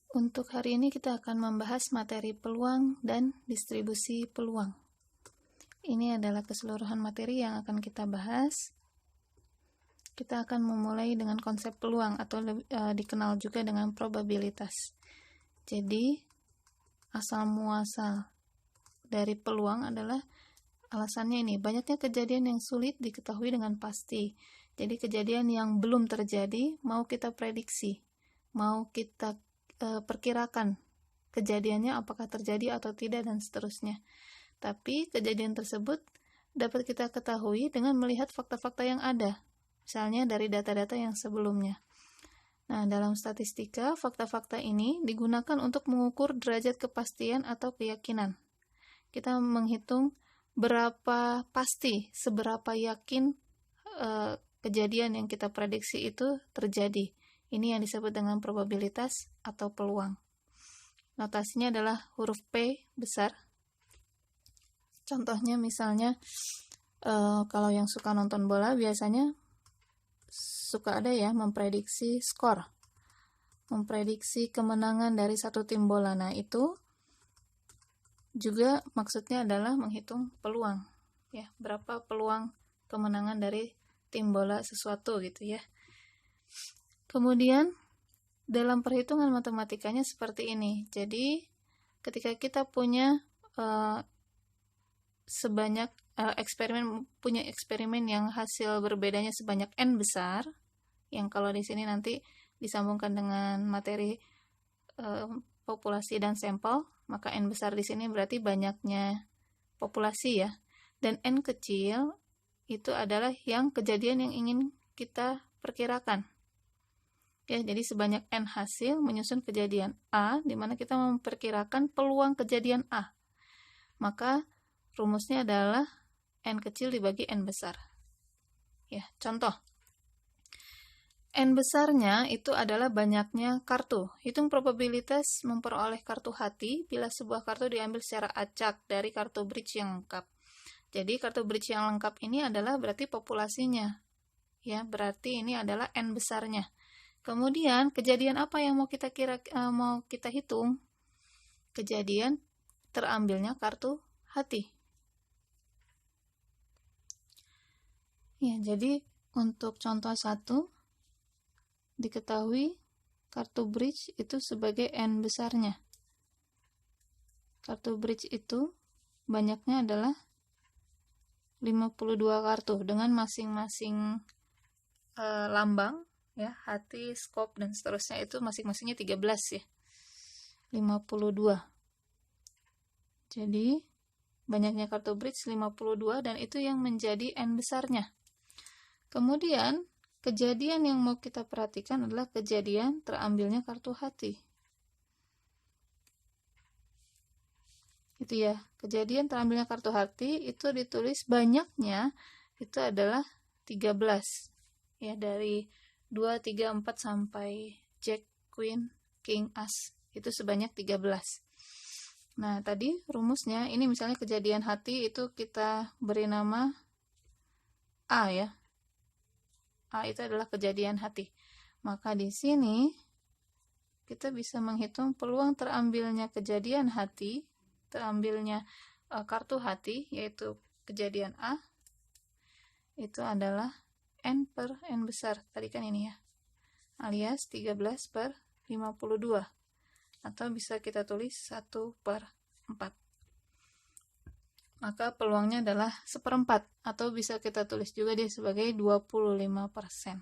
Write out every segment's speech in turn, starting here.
Untuk hari ini kita akan membahas materi peluang dan distribusi peluang. Ini adalah keseluruhan materi yang akan kita bahas. Kita akan memulai dengan konsep peluang atau dikenal juga dengan probabilitas. Jadi, asal muasal dari peluang adalah alasannya ini, banyaknya kejadian yang sulit diketahui dengan pasti. Jadi kejadian yang belum terjadi mau kita prediksi, mau kita perkirakan kejadiannya apakah terjadi atau tidak dan seterusnya. Tapi kejadian tersebut dapat kita ketahui dengan melihat fakta-fakta yang ada, misalnya dari data-data yang sebelumnya. Nah, dalam statistika, fakta-fakta ini digunakan untuk mengukur derajat kepastian atau keyakinan. Kita menghitung berapa pasti, seberapa yakin kejadian yang kita prediksi itu terjadi. Ini yang disebut dengan probabilitas atau peluang. Notasinya adalah huruf P besar. Contohnya misalnya, kalau yang suka nonton bola biasanya suka ada ya memprediksi skor, memprediksi kemenangan dari satu tim bola. Nah, itu juga maksudnya adalah menghitung peluang, ya, berapa peluang kemenangan dari tim bola sesuatu gitu ya. Kemudian dalam perhitungan matematikanya seperti ini. Jadi ketika kita punya eksperimen yang hasil berbedanya sebanyak n besar, yang kalau di sini nanti disambungkan dengan materi populasi dan sampel, maka n besar di sini berarti banyaknya populasi ya, dan n kecil itu adalah yang kejadian yang ingin kita perkirakan. Ya, jadi sebanyak n hasil menyusun kejadian A, di mana kita memperkirakan peluang kejadian A. Maka rumusnya adalah n kecil dibagi n besar. Ya, contoh. N besarnya itu adalah banyaknya kartu. Hitung probabilitas memperoleh kartu hati bila sebuah kartu diambil secara acak dari kartu bridge yang lengkap. Jadi kartu bridge yang lengkap ini adalah berarti populasinya. Ya, berarti ini adalah n besarnya. Kemudian kejadian apa yang mau kita hitung? Kejadian terambilnya kartu hati. Ya, jadi untuk contoh 1 diketahui kartu bridge itu sebagai n besarnya. Kartu bridge itu banyaknya adalah 52 kartu dengan masing-masing lambang ya, hati, skop, dan seterusnya itu masing-masingnya 13 ya. 52. Jadi, banyaknya kartu bridge 52 dan itu yang menjadi n besarnya. Kemudian, kejadian yang mau kita perhatikan adalah kejadian terambilnya kartu hati. Itu ya, kejadian terambilnya kartu hati itu ditulis banyaknya itu adalah 13. Ya, dari 2, 3, 4 sampai Jack, Queen, King, As. Itu sebanyak 13. Nah, tadi rumusnya, ini misalnya kejadian hati itu kita beri nama A ya. A itu adalah kejadian hati. Maka di sini kita bisa menghitung peluang terambilnya kejadian hati, terambilnya kartu hati, yaitu kejadian A, itu adalah n per n besar, tadi kan ini ya, alias 13 per 52, atau bisa kita tulis 1 per 4. Maka peluangnya adalah 1/4, atau bisa kita tulis juga dia sebagai 25%.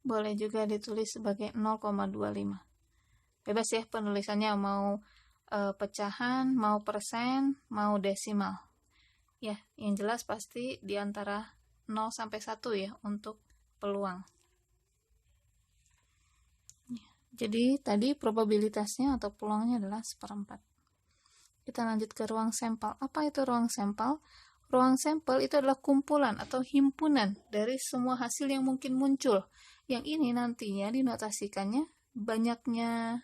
Boleh juga ditulis sebagai 0,25. Bebas ya penulisannya, mau pecahan, mau persen, mau desimal. Ya, yang jelas pasti di antara 0 sampai 1 ya untuk peluang. Jadi tadi probabilitasnya atau peluangnya adalah 1/4. Kita lanjut ke ruang sampel. Apa itu ruang sampel? Ruang sampel itu adalah kumpulan atau himpunan dari semua hasil yang mungkin muncul. Yang ini nantinya dinotasikannya banyaknya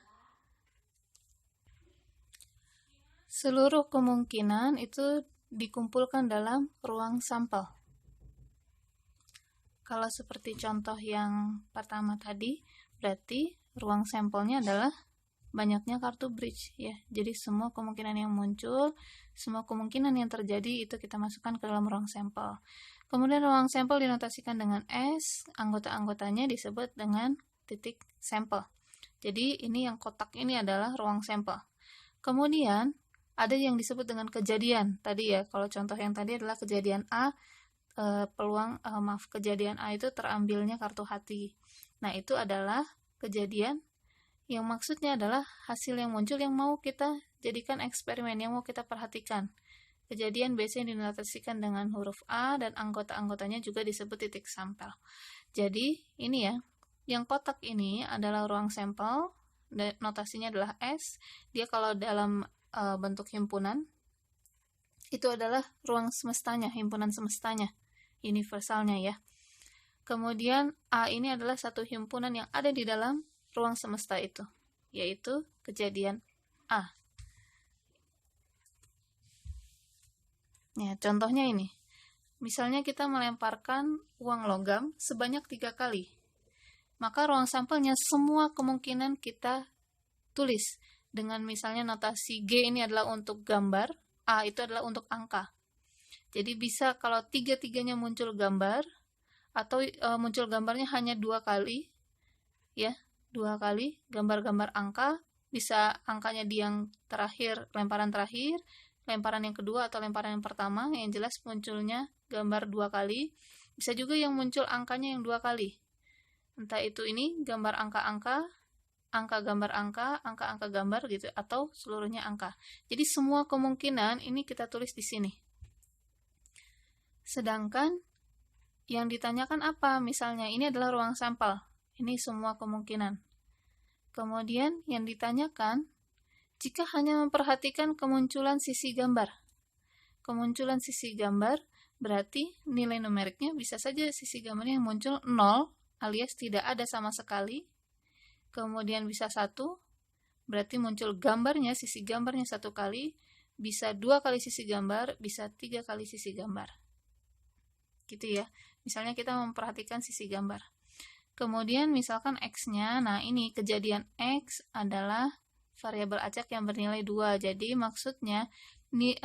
seluruh kemungkinan itu dikumpulkan dalam ruang sampel. Kalau seperti contoh yang pertama tadi, berarti ruang sampelnya adalah banyaknya kartu bridge ya. Jadi semua kemungkinan yang muncul, semua kemungkinan yang terjadi itu kita masukkan ke dalam ruang sampel. Kemudian ruang sampel dinotasikan dengan S, anggota-anggotanya disebut dengan titik sampel. Jadi ini yang kotak ini adalah ruang sampel. Kemudian ada yang disebut dengan kejadian. Tadi ya, kalau contoh yang tadi adalah kejadian A, kejadian A itu terambilnya kartu hati. Nah, itu adalah kejadian yang maksudnya adalah hasil yang muncul yang mau kita jadikan eksperimen, yang mau kita perhatikan. Kejadian biasanya dinotasikan dengan huruf A dan anggota-anggotanya juga disebut titik sampel. Jadi, ini ya, yang kotak ini adalah ruang sampel, dan notasinya adalah S. Dia kalau dalam bentuk himpunan, itu adalah ruang semestanya, himpunan semestanya, universalnya ya. Kemudian A ini adalah satu himpunan yang ada di dalam ruang semesta itu, yaitu kejadian A. Ya, contohnya ini. Misalnya kita melemparkan uang logam sebanyak 3 kali. Maka ruang sampelnya semua kemungkinan kita tulis. Dengan misalnya notasi G ini adalah untuk gambar, A itu adalah untuk angka. Jadi bisa kalau tiga-tiganya muncul gambar, atau muncul gambarnya hanya 2 kali, ya, 2 kali gambar-gambar angka, bisa angkanya di yang terakhir, lemparan terakhir, lemparan yang kedua atau lemparan yang pertama, yang jelas munculnya gambar 2 kali. Bisa juga yang muncul angkanya yang 2 kali. Entah itu ini gambar angka-angka, angka gambar angka gambar gitu, atau seluruhnya angka. Jadi semua kemungkinan ini kita tulis di sini. Sedangkan yang ditanyakan apa? Misalnya ini adalah ruang sampel. Ini semua kemungkinan. Kemudian yang ditanyakan, jika hanya memperhatikan kemunculan sisi gambar. Kemunculan sisi gambar berarti nilai numeriknya bisa saja sisi gambarnya yang muncul 0 alias tidak ada sama sekali. Kemudian bisa 1, berarti muncul gambarnya, sisi gambarnya 1 kali, bisa 2 kali sisi gambar, bisa 3 kali sisi gambar. Gitu ya. Misalnya kita memperhatikan sisi gambar. Kemudian misalkan X-nya, nah ini kejadian X adalah variabel acak yang bernilai 2. Jadi maksudnya ini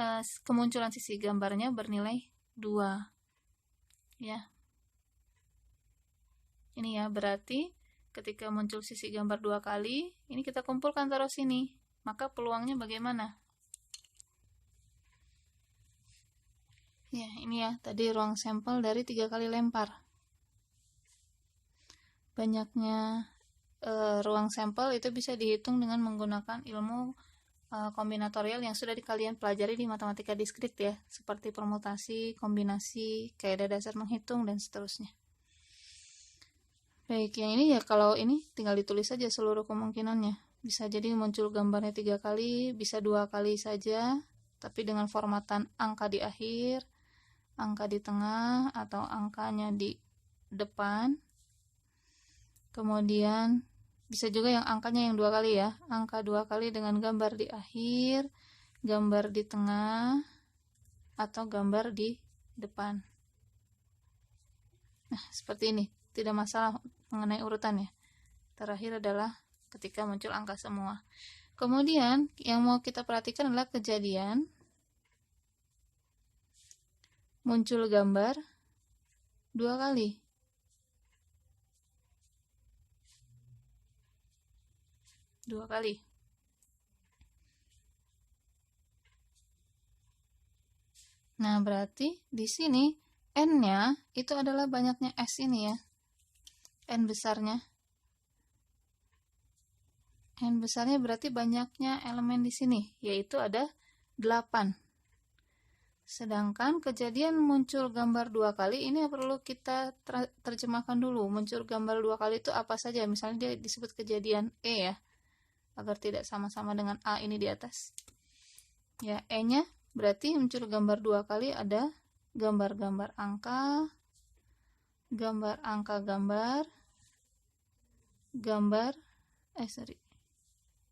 kemunculan sisi gambarnya bernilai 2. Ya. Ini ya, berarti ketika muncul sisi gambar 2 kali, ini kita kumpulkan taruh sini. Maka peluangnya bagaimana? Ya, ini ya, tadi ruang sampel dari 3 kali lempar. Banyaknya ruang sampel itu bisa dihitung dengan menggunakan ilmu kombinatorial yang sudah kalian pelajari di matematika diskrit ya, seperti permutasi, kombinasi, kaidah dasar menghitung, dan seterusnya. Baik, yang ini ya, kalau ini tinggal ditulis saja seluruh kemungkinannya. Bisa jadi muncul gambarnya 3 kali, bisa 2 kali saja, tapi dengan formatan angka di akhir, angka di tengah, atau angkanya di depan. Kemudian bisa juga yang angkanya yang 2 kali ya, angka 2 kali dengan gambar di akhir, gambar di tengah, atau gambar di depan. Nah, seperti ini. Tidak masalah mengenai urutannya. Terakhir adalah ketika muncul angka semua. Kemudian yang mau kita perhatikan adalah kejadian muncul gambar 2 kali. Dua kali. Nah, berarti di sini N-nya itu adalah banyaknya S ini ya. N besarnya. N besarnya berarti banyaknya elemen di sini, yaitu ada 8. Sedangkan kejadian muncul gambar 2 kali, ini perlu kita terjemahkan dulu. Muncul gambar 2 kali itu apa saja? Misalnya dia disebut kejadian E ya, agar tidak sama-sama dengan A ini di atas. Ya, E-nya berarti muncul gambar 2 kali, ada gambar-gambar angka, gambar angka gambar,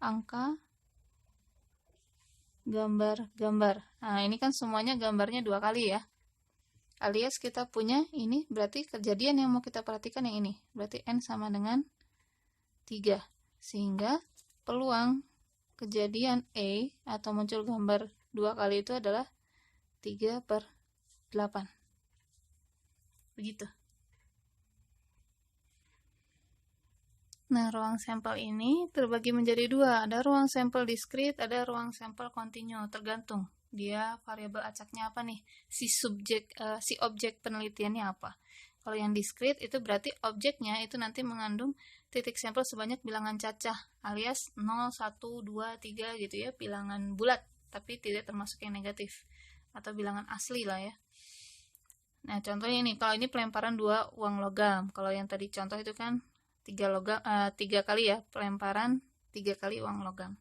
angka, gambar. Nah, ini kan semuanya gambarnya 2 kali ya. Alias kita punya ini berarti kejadian yang mau kita perhatikan yang ini. Berarti N sama dengan 3. Sehingga peluang kejadian A atau muncul gambar 2 kali itu adalah 3/8. Begitu. Nah, ruang sampel ini terbagi menjadi 2. Ada ruang sampel diskrit, ada ruang sampel kontinu. Tergantung dia variabel acaknya apa nih, si objek penelitiannya apa. Kalau yang diskrit itu berarti objeknya itu nanti mengandung titik sampel sebanyak bilangan cacah, alias 0, 1, 2, 3 gitu ya, bilangan bulat, tapi tidak termasuk yang negatif, atau bilangan asli lah ya. Nah, contohnya ini, kalau ini pelemparan 2 uang logam. Kalau yang tadi contoh itu kan 3 kali ya, pelemparan 3 kali uang logam.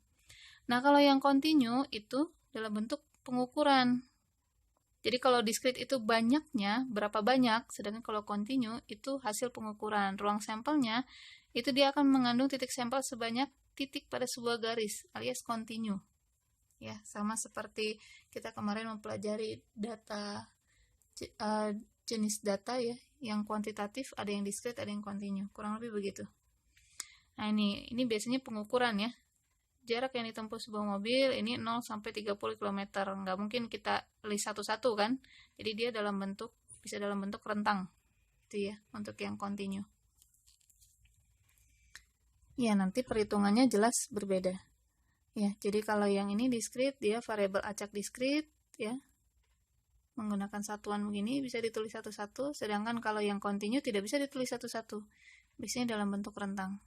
Nah, kalau yang kontinu itu dalam bentuk pengukuran. Jadi kalau diskrit itu banyaknya, berapa banyak, sedangkan kalau kontinu itu hasil pengukuran. Ruang sampelnya itu dia akan mengandung titik sampel sebanyak titik pada sebuah garis, alias kontinu. Ya, sama seperti kita kemarin mempelajari data, jenis data ya, yang kuantitatif, ada yang diskrit, ada yang kontinu. Kurang lebih begitu. Nah, ini biasanya pengukuran ya. Jarak yang ditempuh sebuah mobil ini 0 sampai 30 km. Nggak mungkin kita list satu-satu kan. Jadi dia bisa dalam bentuk rentang. Itu ya, untuk yang kontinu. Ya, nanti perhitungannya jelas berbeda. Ya, jadi kalau yang ini diskrit, dia variabel acak diskrit ya. Menggunakan satuan begini bisa ditulis satu-satu, sedangkan kalau yang kontinu tidak bisa ditulis satu-satu. Biasanya dalam bentuk rentang.